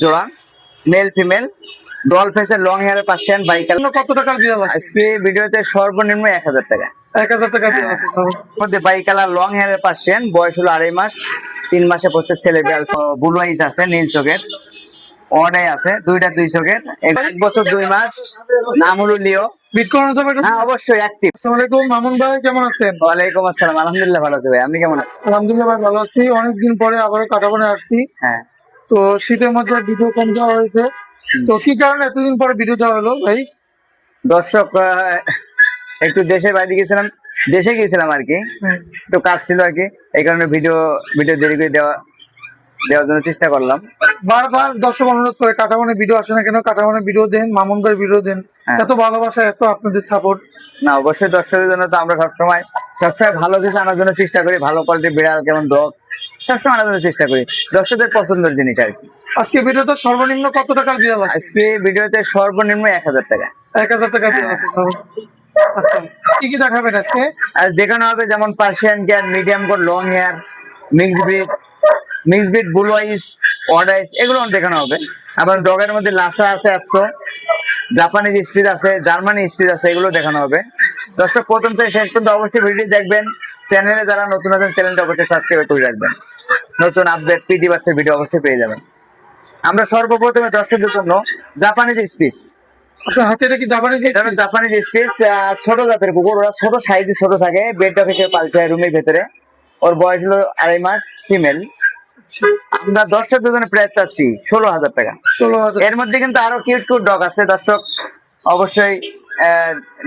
জোড়া male female doll ফেসের long হেয়ারের Persian Baikal. কত টাকার বিড়াল আছে? আজকে ভিডিওতে সর্বনিম্ন 1000 টাকা। 1000 টাকা বিড়াল আছে মধ্যে বাইকালার লং হেয়ারের পার্সিয়ান, বয়স হলো 2.5 মাস। 3 মাসে পড়ছে ছেলে বিড়াল। ব্লু আইজ আছে, নীল চোখের। অডাই আছে, দুইটা 2 চোখের। 1 বছর 2 মাস। নাম হলো লিও। বিট করানো যাবে? হ্যাঁ অবশ্যই অ্যাক্টিভ। আসসালামু আলাইকুম মামুন ভাই, কেমন আছেন? ওয়ালাইকুম আসসালাম, আলহামদুলিল্লাহ ভালো আছি ভাই, আপনি কেমন আছেন? আলহামদুলিল্লাহ ভাই, ভালো আছি। অনেকদিন পরে আবারও কাটাবনে আসছি। হ্যাঁ, তো শীতের মধ্যে ভিডিও কম দেওয়া হয়েছে, তো কি কারণে এতদিন পরে ভিডিও দেওয়া হলো ভাই? দর্শক একটু দেশের বাইরে গেছিলাম, দেশে গিয়েছিলাম আর কি, একটু কাজ ছিল আর কি, এই কারণে ভিডিও দেরি করে দেওয়ার জন্য চেষ্টা করলাম। বারবার দর্শক অনুরোধ করে কাটাবনে ভিডিও আসে না কেন, কাটাবনে ভিডিও দেন, মামুন ভাই ভিডিও দেন। হ্যাঁ। এত ভালোবাসা, এত আপনাদের সাপোর্ট। না অবশ্যই দর্শকদের জন্য তো আমরা সবসময় ভালো কিছু আনার জন্য চেষ্টা করি, ভালো কোয়ালিটির বিড়াল কেমন ডগ সবসময় আনার জন্য চেষ্টা করি, দর্শকদের পছন্দের জিনিস আর কি। আজকে ভিডিওতে সর্বনিম্ন কত টাকার বিড়াল আছে? আজকে ভিডিওতে সর্বনিম্ন 1000 টাকা। 1000 টাকা বিড়াল আছে। আচ্ছা, কি কি দেখাবেন আজকে? আজ দেখানো হবে যেমন Persian cat, medium coat, long hair, mix breed, blue eyes, odd eyes, এগুলো দেখানো হবে। আবার ডগের মধ্যে লাসা আছে 800, জাপানিজ স্পিচ আছে, জার্মানি স্পিচ আছে, এগুলো দেখানো হবে। দর্শক প্রথম থেকে শেষ পর্যন্ত অবশ্যই ভিডিও দেখবেন। চ্যানেলে যারা নতুন আছেন চ্যানেলটা অবশ্যই সাবস্ক্রাইব করে রাখবেন, নতুন আপডেট পিডি বার্সের ভিডিও অবশ্যই পেয়ে যাবেন। আমরা সর্বপ্রথমে দর্শকদের জন্য জাপানিজ স্পিচ। আপনার হাতে এটা কি জাপানিজ? জাপানিজ স্পিচ ছোট জাতের কুকুর, ওরা ছোট সাইজে ছোট থাকে, বেড ডগ হিসেবে পালতে হয় রুমের ভেতরে। ওর বয়স হলো 2.5 মাস, ফিমেল। আমরা দর্শকদের জন্য প্রাইস চাচ্ছি 16,000 টাকা। 16,000। এর মধ্যে কিন্তু আরো কিউট ডগ আছে, দর্শক অবশ্যই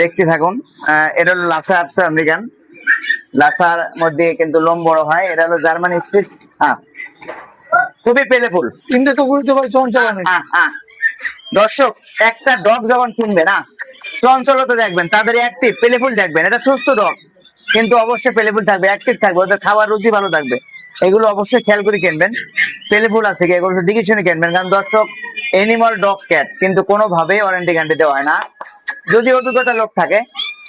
দেখতে থাকুন। এটা হলো লাসা আপসো আমেরিকান। লাসার মধ্যে কিন্তু লোম বড় হয়। এটা হলো জার্মানি স্পিচ। হ্যাঁ, খুবই পেলেফুল। তিনটে কুকুর তো ভাই চঞ্চল অনেক। দর্শক একটা ডগ যখন কিনবে না, চঞ্চলতা দেখবেন, তাদের অ্যাক্টিভ পেলেফুল দেখবেন। এটা সুস্থ ডগ কিন্তু অবশ্যই পেলেফুল থাকবে, অ্যাক্টিভ থাকবে, ওদের খাবার রুচি ভালো থাকবে। এগুলো অবশ্যই খেয়াল করে কিনবেন। পেলেফুল আছে কি এগুলো দিকে শুনে কিনবেন, কারণ দর্শক এনিমাল ডগ ক্যাট কিন্তু কোনোভাবেই ওয়ারেন্টি গ্যারান্টি দেওয়া হয় না। যদি অভিজ্ঞতা লোক থাকে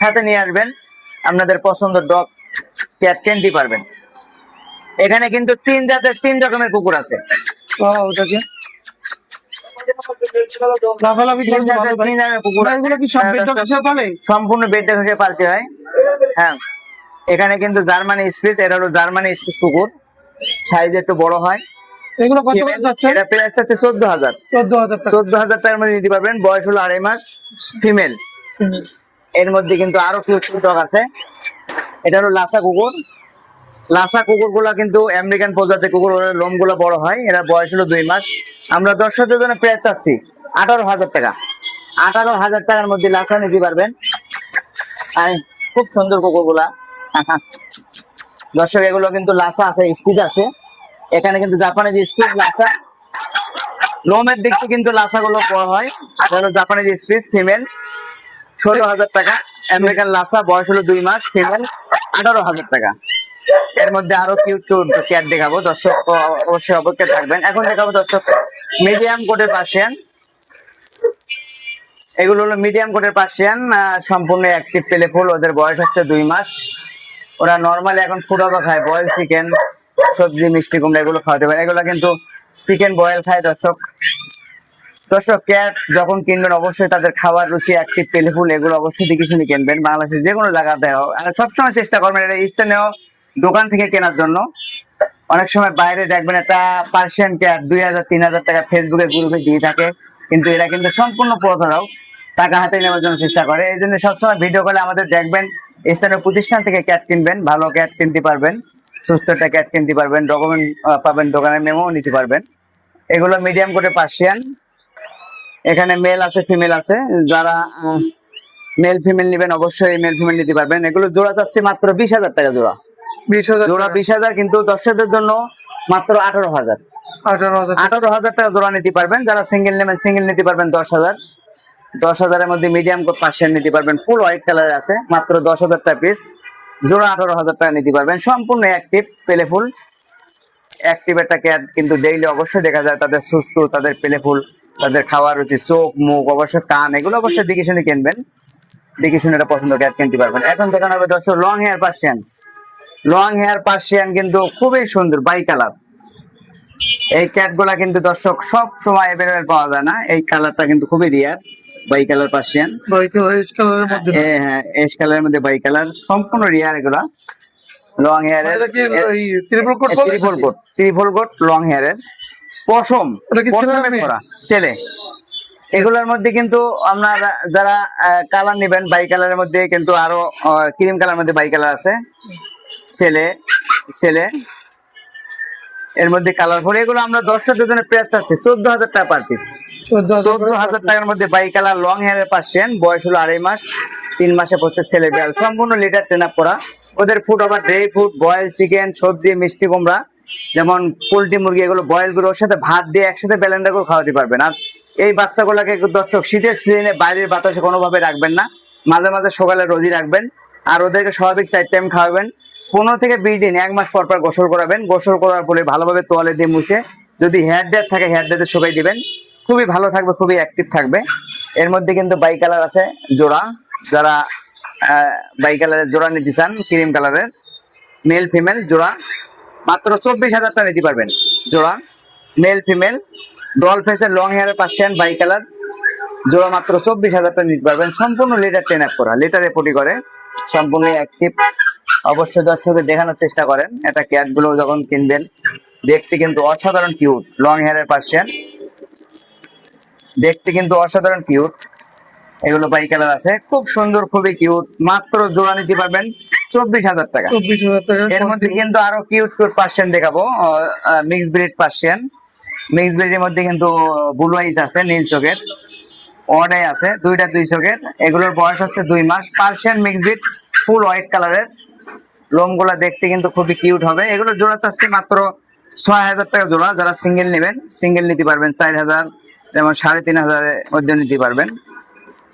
সাথে নিয়ে আসবেন, আপনাদের পছন্দের ডগ ক্যাট কিনতে পারবেন। এখানে কিন্তু 3 জাতের 3 রকমের কুকুর আছে। ওটাকে লাফালাফি করতে ভালো ভাই। এগুলো কি সব বেড ডগ হিসেবে পালে? সম্পূর্ণ বেড ডগ হিসেবে পালতে হয়। হ্যাঁ, এখানে কিন্তু জার্মানি স্পিচ, এটা হলো জার্মানি স্পিচ কুকুর, সাইজ একটু বড় হয়। এগুলো কত করে যাচ্ছে? এটা প্রাইস আছে 14,000। 14,000 টাকা। 14,000 টাকার মধ্যে নিতে পারবেন। বয়স হলো 2.5 মাস, ফিমেল। এর মধ্যে কিন্তু আরো কিউট ডগ আছে। এটা হলো লাসা কুকুর। লাসা কুকুর গুলা কিন্তু আমেরিকান প্রজাতির কুকুর, ওর লোম গুলা বড় হয়। এরা বয়স হলো 2 মাস। আমরা দর্শকদের জন্য প্রাইস চাচ্ছি 18,000 টাকা। 18,000 টাকার মধ্যে লাসা নিতে পারবেন। খুব সুন্দর কুকুর গুলা। দর্শক এগুলো কিন্তু লাসা আছে, স্পিচ আছে। এখানে কিন্তু জাপানিজ স্পিচ, লাসা। লোমের দিক থেকে কিন্তু লাসা গুলো বড় হয়। এটা হলো জাপানিজ স্পিচ, ফিমেল। 16,000 টাকা। আমেরিকান লাসা, বয়স হলো 2 মাস, ফিমেল। 18,000 টাকা। এর মধ্যে আরো কিউট ক্যাট দেখাবো, দর্শক অবশ্যই অপেক্ষা থাকবেন। এখন দেখাবো দর্শক মিডিয়াম কোটের পার্সিয়ান। এগুলো হলো মিডিয়াম কোটের পার্সিয়ান, সম্পূর্ণ অ্যাক্টিভ পেলেফুল। ওদের বয়স হচ্ছে 2 মাস। ওরা নর্মালি এখন ফুডাবা খায়, বয়েল চিকেন, সবজি, মিষ্টি কুমড়া এগুলো খাওয়াতে পারে। এগুলো কিন্তু চিকেন বয়েল খায়। দর্শক ক্যাট যখন কিনবেন অবশ্যই তাদের খাবার রুচি, অ্যাক্টিভ পেলেফুল, এগুলো অবশ্যই দেখে শুনে কিনবেন। বাংলাদেশের যে কোনো জায়গাতে হোক, আর সবসময় চেষ্টা করবেন এটা স্থানীয় দোকান থেকে কেনার জন্য। অনেক সময় বাইরে দেখবেন একটা পার্সিয়ান ক্যাট 2,000-3,000 টাকা ফেসবুকে গ্রুপে দিয়ে থাকে, কিন্তু এরা কিন্তু সম্পূর্ণ প্রতারক, টাকা হাতে নেওয়ার জন্য চেষ্টা করে। এই জন্য সবসময় ভিডিও কলে আমাদের দেখবেন, স্থানীয় প্রতিষ্ঠান থেকে ক্যাট কিনবেন, ভালো ক্যাট কিনতে পারবেন, সুস্থ একটা ক্যাট কিনতে পারবেন, ডকুমেন্ট পাবেন, দোকানের মেমো নিতে পারবেন। এগুলো মিডিয়াম করে পার্সিয়ান। এখানে মেল আছে, ফিমেল আছে। যারা মেল ফিমেল নেবেন অবশ্যই মেল ফিমেল নিতে পারবেন। এগুলো জোড়া যাচ্ছে মাত্র 20,000 টাকা জোড়া। 20,000 জোড়া 20,000, কিন্তু দর্শকদের জন্য মাত্র 18,000। 18,000 টাকা জোড়া নিতে পারবেন। যারা সিঙ্গেল নেবেন সিঙ্গেল নিতে পারবেন 10,000। 10,000-এর মধ্যে মিডিয়াম কোট পার্সিয়ান নিতে পারবেন, ফুল হোয়াইট কালার আছে, মাত্র 10,000 টাকা পিস। জোড়া 18,000 টাকা নিতে পারবেন। সম্পূর্ণ অ্যাক্টিভ পেলেফুল, অ্যাক্টিভ একটা ক্যাট কিন্তু ডেইলি অবশ্যই দেখা যায় তাদের সুস্থ, তাদের পেলেফুল, তাদের খাওয়ার রুচি, চোখ, মুখ, অবশ্যই কান, এগুলো অবশ্যই দেখে শুনে কিনবেন। দেখে শুনে এটা পছন্দ ক্যাট কিনতে পারবেন। এখন দেখানো হবে দর্শক long hair Persian. Long hair Persian কিন্তু খুবই সুন্দর, বাই কালার। এই ক্যাট গুলা কিন্তু দর্শক সব সময় অ্যাভেলেবেল পাওয়া যায় না, এই কালারটা কিন্তু খুবই rare, bi colour Persian. Bi colour কালারের মধ্যে হ্যাঁ, এস কালারের মধ্যে বাই কালার, সম্পূর্ণ রিয়ার এগুলা, লং হেয়ারের, এটা কি এই ট্রিপল কোট বলে? ত্রিপল কোট লং হেয়ারের পশম, এটা কি ছেলে না পশমে মেয়ে? করা ছেলে। এগুলোর মধ্যে কিন্তু আপনারা যারা কালার নেবেন, বাই কালারের মধ্যে কিন্তু আরো ক্রিম কালার মধ্যে বাই কালার আছে, ছেলে ছেলে এর মধ্যে কালারফুল। এগুলো আমরা দর্শকদের জন্য প্রাইস চাচ্ছি 14,000 টাকা পার পিস। 14,000 টাকার মধ্যে বাই কালার লং হেয়ারের পার্সিয়ান, বয়স হলো 2.5 মাস, 3 মাসে পড়ছে ছেলে বিড়াল, সম্পূর্ণ লিটার ট্রেন আপ করা। ওদের ফুড আবার ড্রাই ফুড, বয়েল চিকেন, সবজি, মিষ্টি কুমড়া, যেমন পোল্ট্রি মুরগি, এগুলো বয়েল করে ওর সাথে ভাত দিয়ে একসাথে ব্লেন্ডার করে খাওয়াতে পারবেন। আর এই বাচ্চাগুলোকে দর্শক শীতের সিজনে বাইরের বাতাসে কোনোভাবে রাখবেন না, মাঝে মাঝে সকালে রোজি রাখবেন। আর ওদেরকে স্বাভাবিক 4 টাইম খাওয়াবেন। 15 থেকে 20 দিন, 1 মাস পর পর গোসল করাবেন। গোসল করার পরে ভালোভাবে তোয়ালে দিয়ে মুছে, যদি হেয়ার ড্রায়ার থাকে হেয়ার ড্রায়ারে শুকাই দিবেন। খুবই ভালো থাকবে, খুবই অ্যাক্টিভ থাকবে। এর মধ্যে কিন্তু বাই কালার আছে জোড়া, যারা বাই কালারের জোড়া নিতে চান, ক্রিম কালারের মেল ফিমেল জোড়া, মাত্র 24,000 টাকা নিতে পারবেন জোড়া, মেল ফিমেল ডল ফেসের লং হেয়ারের পার্সিয়ান বাই কালার জোড়া, মাত্র 24,000 টাকা নিতে পারবেন। সম্পূর্ণ লিটার ট্রেন আপ করা, লিটারে পটি করে, সম্পূর্ণ অ্যাক্টিভ। অবশ্যই দর্শকদের দেখানোর চেষ্টা করেন। এটা ক্যাট গুলো যখন কিনবেন, দেখতে কিন্তু অসাধারণ কিউট, লং হেয়ারের পার্সিয়ান, দেখতে কিন্তু অসাধারণ কিউট। এগুলো বাই কালার আছে, খুব সুন্দর, খুবই কিউট। মাত্র জোড়া নিতে পারবেন 24,000 টাকা। 24,000 টাকা। এর মধ্যে কিন্তু আরো কিউট কিউট পার্সিয়ান দেখাবো, মিক্স ব্রিড পার্সিয়ান। মিক্স ব্রিডের মধ্যে কিন্তু ব্লু আইস আছে, নীল চোখের, অডাই আছে, দুইটা 2 চোখের। এগুলোর বয়স হচ্ছে 2 মাস, Persian mix breed, full white কালারের, লোমগুলা দেখতে কিন্তু খুবই কিউট হবে। এগুলো জোড়া চাচ্ছে মাত্র 6,000 টাকা জোড়া। যারা সিঙ্গেল নেবেন, সিঙ্গেল নিতে পারবেন 4,000, যেমন 3,500 এর মধ্যে নিতে পারবেন।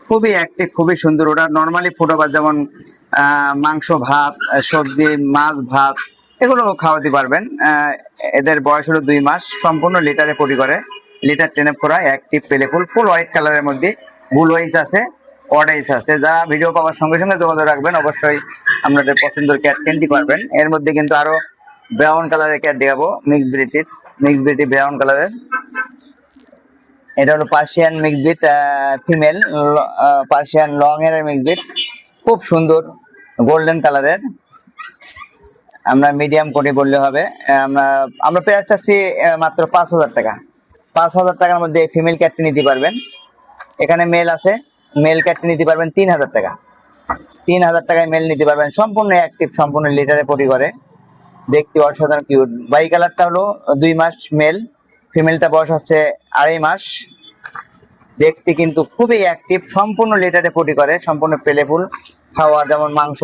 খুবই অ্যাক্টিভ, খুবই সুন্দর। ওটা নর্মালি ফুড আবার যেমন মাংস ভাত, সবজি, মাছ ভাত, এগুলো খাওয়াতে পারবেন। এদের বয়স হলো 2 মাস, সম্পূর্ণ লিটারে পরি করে, লিটার ট্রেনে করা, অ্যাক্টিভ পেলেফুল, ফুল হোয়াইট কালারের মধ্যে ব্লু আইস আছে, অডাইস আছে। যারা ভিডিও পাওয়ার সঙ্গে সঙ্গে যোগাযোগ রাখবেন, অবশ্যই আপনাদের পছন্দের ক্যাট কিনতে পারবেন। এর মধ্যে কিন্তু আরো ব্রাউন কালারের ক্যাট দেখাবো, মিক্স ব্রিড ব্রাউন কালারের। এটা হলো Persian mix breed female, Persian long হেয়ারের মিক্স ব্রিড, খুব সুন্দর গোল্ডেন কালারের। আমরা মিডিয়াম কোটি বললে হবে। আমরা প্রাইস চাচ্ছি মাত্র 5,000 টাকা। 5,000 টাকার মধ্যে ফিমেল ক্যাটটি নিতে পারবেন। এখানে মেল আছে, মেল ক্যাটটি নিতে পারবেন 3,000 টাকা। 3,000 টাকায় মেল নিতে পারবেন, সম্পূর্ণ অ্যাক্টিভ, সম্পূর্ণ লিটারে পটি করে, দেখতে অসাধারণ কিউট। বাই কালারটা হলো 2 মাস মেল, ফিমেলটা বয়স হচ্ছে 2.5 মাস। দেখতে কিন্তু খুবই অ্যাক্টিভ, সম্পূর্ণ লিটারে পটি করে, সম্পূর্ণ পেলেফুল। খাওয়া যেমন মাংস,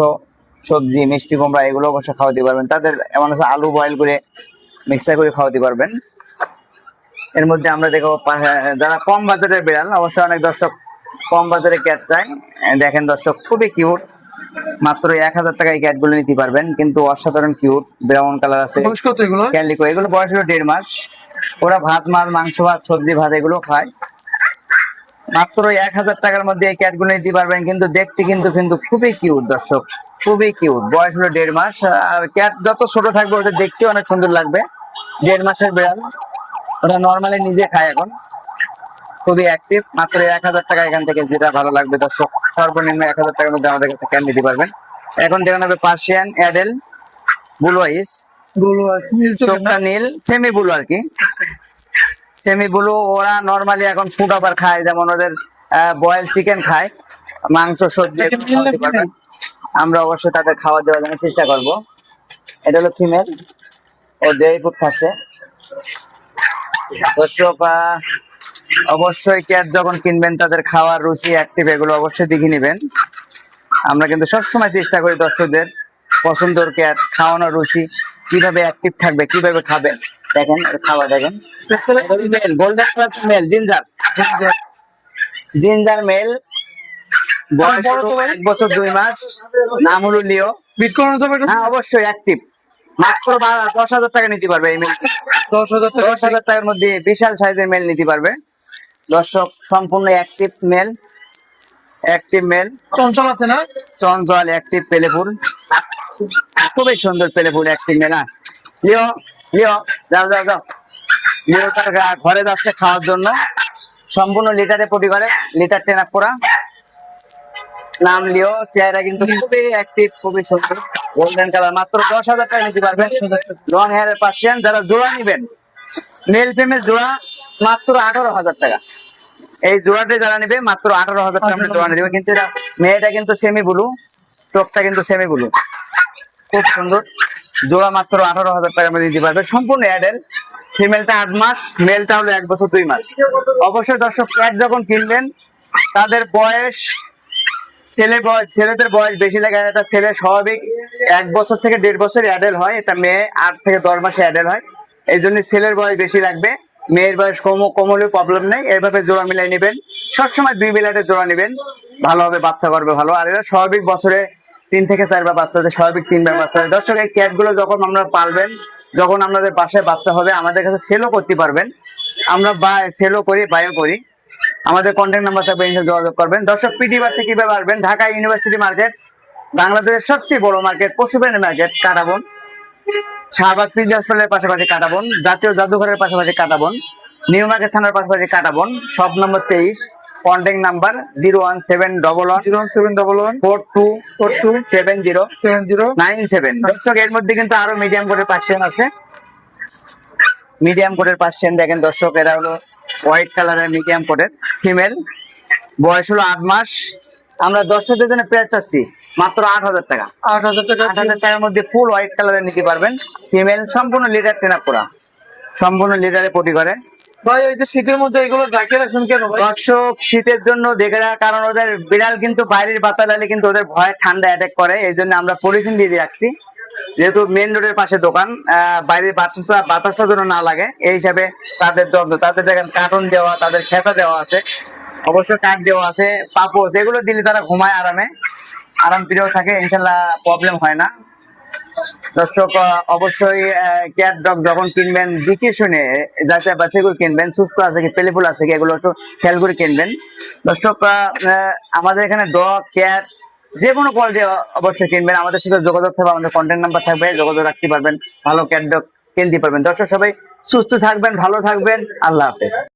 সবজি, মিষ্টি কুমড়া, এগুলো অবশ্য খাওয়াতে পারবেন। তাদের এমন আছে আলু বয়েল করে মিক্সার করে খাওয়াতে পারবেন। এর মধ্যে আমরা দেখো যারা কম বাজারের বিড়াল, অবশ্যই অনেক দর্শক কম বাজারে ক্যাট চাই। দেখেন দর্শক, খুবই কিউট, মাত্র 1,000 টাকায় ক্যাট গুলো নিতে পারবেন, কিন্তু অসাধারণ কিউট। ব্রাউন কালার আছে, বয়স কত এগুলো? ক্যালিকো, এগুলো বয়স হলো 1.5 মাস। ওরা ভাত, মাছ, মাংস ভাত, সবজি ভাত এগুলো খায়। মাত্র 1,000 টাকার মধ্যে এই ক্যাট গুলো নিতে পারবেন, কিন্তু দেখতে কিন্তু খুবই কিউট দর্শক, খুবই কিউট। বয়স হলো 1.5 মাস। আর ক্যাট যত ছোট থাকবে ওদের দেখতে অনেক সুন্দর লাগবে। 1.5 মাসের বিড়াল, ওরা নর্মালি নিজে খায় এখন, খুবই অ্যাক্টিভ। মাত্র 1,000 টাকা, এখান থেকে যেটা ভালো লাগবে দর্শক, সর্বনিম্ন 1,000 টাকার মধ্যে আমাদের কাছে ক্যাট নিতে পারবেন। এখন দেখানো হবে পার্সিয়ান অ্যাডেল ব্লু আইস, ব্লু আছে, নীল চোখের চোখটা নীল, সেমি ব্লু আর কি, সেমি ব্লু। ওরা নর্মালি এখন ফুড আবার খায়, যেমন ওদের বয়েল চিকেন খায়, মাংস, সবজি এগুলো খাওয়াতে পারবেন। আমরা অবশ্যই তাদের খাওয়া দেওয়ার জন্য চেষ্টা করব। এটা হলো ফিমেল, ও ড্রাই ফ্রুট খাচ্ছে। দর্শক অবশ্যই ক্যাট যখন কিনবেন, তাদের খাওয়ার রুচি, অ্যাক্টিভ, এগুলো অবশ্যই দেখে নেবেন। আমরা কিন্তু সবসময় চেষ্টা করি দর্শকদের পছন্দের ক্যাট খাওয়ানোর রুচি, কিভাবে অ্যাক্টিভ থাকবে, কিভাবে খাবে। দেখেন এর খাবার দেখেন, male golden male, ginger male, বয়স হলো 1 বছর 2 মাস, নাম হলো লিও। বিট করানো যাবে এটা? হ্যাঁ অবশ্যই অ্যাক্টিভ। মাত্র 10,000 টাকা নিতে পারবে এই মেল, 10,000 টাকা। 10,000 টাকার মধ্যে বিশাল সাইজের মেল নিতে পারবে দর্শক। সম্পূর্ণ অ্যাক্টিভ মেল, অ্যাক্টিভ মেল, চঞ্চল আছে না? চঞ্চল, অ্যাক্টিভ, পেলেফুল, খুবই সুন্দর পেলেফুল অ্যাক্টিভ মেল। লিও লিও, যাও যাও যাও, লিও তার ঘরে যাচ্ছে খাওয়ার জন্য, সম্পূর্ণ লিটারে পটি করে, লিটার টেন আপ করা, নাম লিও। চেহারা কিন্তু খুবই অ্যাক্টিভ, খুবই সুন্দর, গোল্ডেন কালার। মাত্র 10,000 টাকা নিতে পারবেন। লং হেয়ারের পার্সিয়ান, যারা জোড়া নিবেন মেল ফিমেল জোড়া মাত্র 18,000 টাকা। এই জোড়াটা যারা নিবে মাত্র 18,000 টাকা আমরা জোড়া নিবে। কিন্তু এটা মেয়েটা কিন্তু সেমি ব্লু, চোখটা কিন্তু সেমি ব্লু, খুব সুন্দর। জোড়া মাত্র 18,000 টাকা মধ্যে দিতে পারবে, সম্পূর্ণ অ্যাডেল। ফিমেলটা 8 মাস, মেলটা হলো 1 বছর 2 মাস। অবশ্যই দর্শক ক্যাট যখন কিনবেন তাদের বয়স, ছেলেদের বয়স বেশি লাগে। এটা ছেলে স্বাভাবিক 1 বছর থেকে 1.5 বছর অ্যাডেল হয়, এটা মেয়ে 8 থেকে 10 মাসে অ্যাডেল হয়। এই জন্য ছেলের বয়স বেশি লাগবে, মেয়ের বয়স কম হলেও প্রবলেম নেই। এইভাবে জোড়া মিলাই নেবেন, সবসময় 2 বিলাটে জোড়া নেবেন, ভালো হবে, বাচ্চা করবে ভালো। আর এরা স্বাভাবিক বছরে 3 থেকে 4 বার বাচ্চা দেয়, স্বাভাবিক 3 বার বাচ্চা দেয়। দর্শক এই ক্যাট গুলো যখন আমরা পালবেন, যখন আপনাদের বাসায় বাচ্চা হবে, আমাদের কাছে সেলও করতে পারবেন। আমরা সেলও করি, বায়ও করি। আমাদের কন্ট্যাক্ট নাম্বার থাকবে, যোগাযোগ করবেন। দর্শক পিটি বাসে কিভাবে আসবেন? ঢাকা ইউনিভার্সিটি মার্কেট, বাংলাদেশের সবচেয়ে বড় মার্কেট, পশুপ্রাণী মার্কেট, কাটাবন। শাহবাগ পিজি হাসপাতালের পাশাপাশি কাটাবন, জাতীয় জাদুঘরের পাশাপাশি কাটাবন, নিউ মার্কেট থানার পাশাপাশি Katabon, shop number 23। Contact number 01711 01711 4270 70 97। দর্শক এর মধ্যে কিন্তু আরো মিডিয়াম কোটের পার্সিয়ান আছে, মিডিয়াম কোটের পার্সিয়ান দেখেন দর্শক, এরা হলো হোয়াইট কালারের মিডিয়াম কোটের ফিমেল, বয়স হলো 8 মাস। আমরা দর্শকদের জন্য প্রাইস চাচ্ছি মাত্র 8,000 টাকা। 8,000 টাকা। 8,000 টাকার মধ্যে ফুল হোয়াইট কালারের নিতে পারবেন, ফিমেল, সম্পূর্ণ লিটার টেন আপ করা, সম্পূর্ণ লিটারে পটি করে। ভাই এই যে শীতের মধ্যে এগুলো ঢাকিয়ে রাখছেন কেন ভাই? দর্শক শীতের জন্য দেখে রাখার কারণ ওদের বিড়াল কিন্তু বাইরের বাতাস এলে কিন্তু ওদের ভয়ে ঠান্ডা অ্যাটাক করে, এই জন্য আমরা পলিথিন দিয়ে রাখছি। যেহেতু মেন রোডের পাশে দোকান, বাইরের বাতাসটা যেন না লাগে, এই হিসাবে তাদের যত্ন। তাদের দেখেন কার্টুন দেওয়া, তাদের খেতা দেওয়া আছে, অবশ্য কাঠ দেওয়া আছে, পাপোস, এগুলো দিলে তারা ঘুমায় আরামে, আরাম প্রিয় থাকে, ইনশাল্লাহ প্রবলেম হয় না। দর্শক অবশ্যই ক্যাট ডগ যখন কিনবেন দেখে শুনে যাতে বাছাই করে কিনবেন, সুস্থ আছে কি পেলেফুল আছে কি এগুলো একটু খেয়াল করে কিনবেন। দর্শক আমাদের এখানে ডগ ক্যাট যে কোনো কোয়ালিটি অবশ্যই কিনবেন, আমাদের সাথে যোগাযোগ থাকবে, আমাদের কন্ট্যাক্ট নাম্বার থাকবে, যোগাযোগ রাখতে পারবেন, ভালো ক্যাট ডগ কিনতে পারবেন। দর্শক সবাই সুস্থ থাকবেন, ভালো থাকবেন, আল্লাহ হাফেজ।